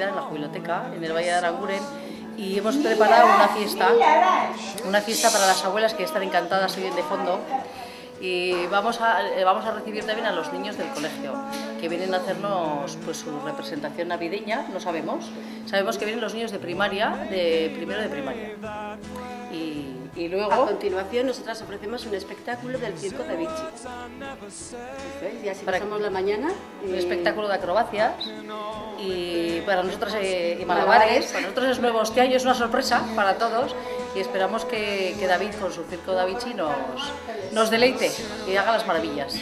Navidad en la Jubiloteca, en el Valle de Aranguren, y hemos preparado una fiesta para las abuelas que están encantadas, se oyen de fondo. Y vamos a recibir también a los niños del colegio, que vienen a hacernos pues, su representación navideña, no sabemos. Sabemos que vienen los niños de primaria, de primero de primaria. Y luego... A continuación, nosotras ofrecemos un espectáculo del Circo Da Vinci. Y así pasamos la mañana. Un espectáculo de acrobacias y para nosotros y malabares. Para nosotros es nuevo este año, es una sorpresa para todos y esperamos que David con su Circo Da Vinci nos deleite y haga las maravillas.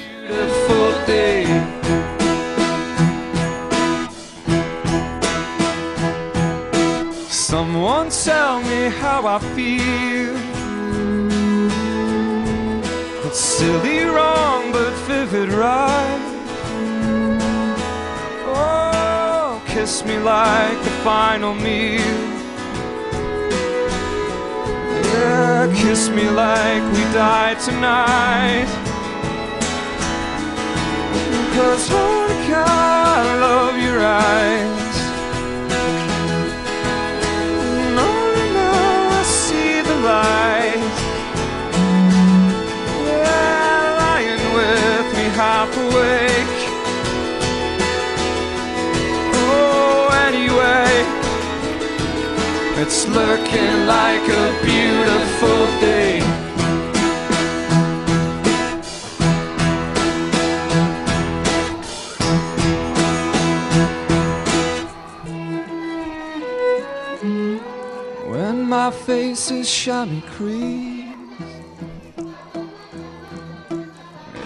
Someone tell me how I feel. It's silly wrong but vivid right. Oh, kiss me like the final meal. Yeah, kiss me like we die tonight. 'Cause holy cow, I love your eyes. Light. Yeah, lying with me half awake. Oh, anyway, it's looking like a beautiful day. When my face is shiny crease,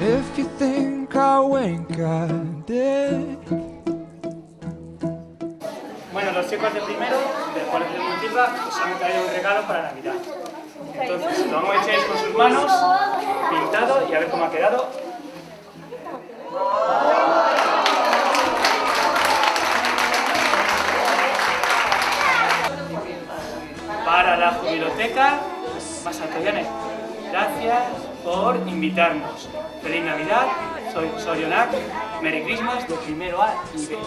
if you think I wink, I did. Bueno, los chicos de primero del Colegio de Montilva os han traído un regalo para Navidad. Entonces, lo vamos a echar con sus manos, pintado, y a ver cómo ha quedado. Para la Jubiloteca Masatoyane, gracias por invitarnos. Feliz Navidad, soy Sorionak, Merry Christmas de primero A y B.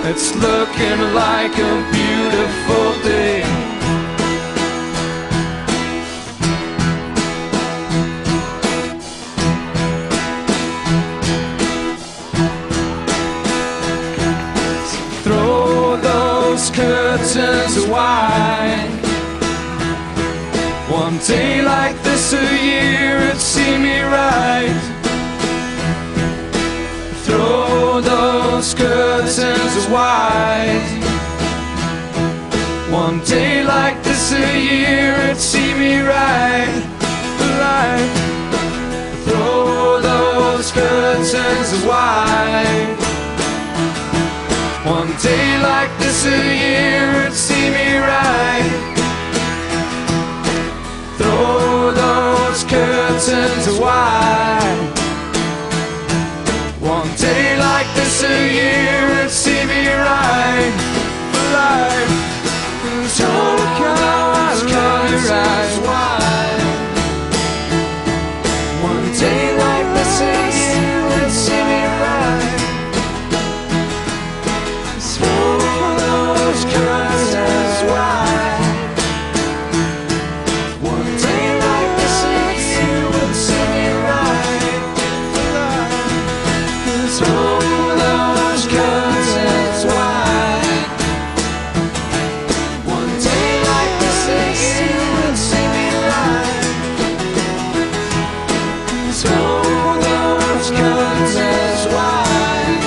It's looking like a beautiful day. Curtains wide. One day like this a year, it'd see me right. Throw those curtains wide. One day like this a year, it'd see me right. Right. Throw those curtains wide. One day like this a year, it'd see me right. Throw those curtains wide. One day like this a year, it'd see me right. Life, throw those curtains wide. One day like this a year, it'd see me right. Curtains wide. One day like this a year will see me right. Throw those curtains wide. One day like this a year will see me right. Throw those curtains wide.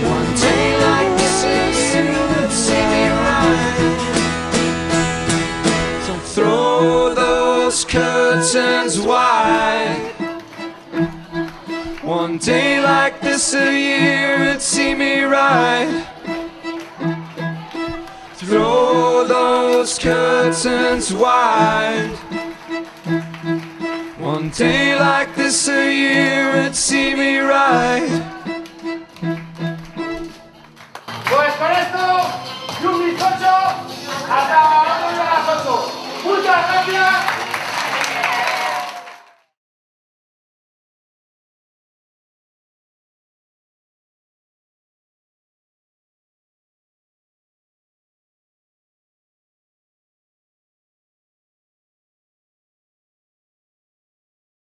One day like this a year, see me right. So throw those curtains wide. One day like this a year, it'd see me right. Throw those curtains wide. One day like this a year, it'd see me right.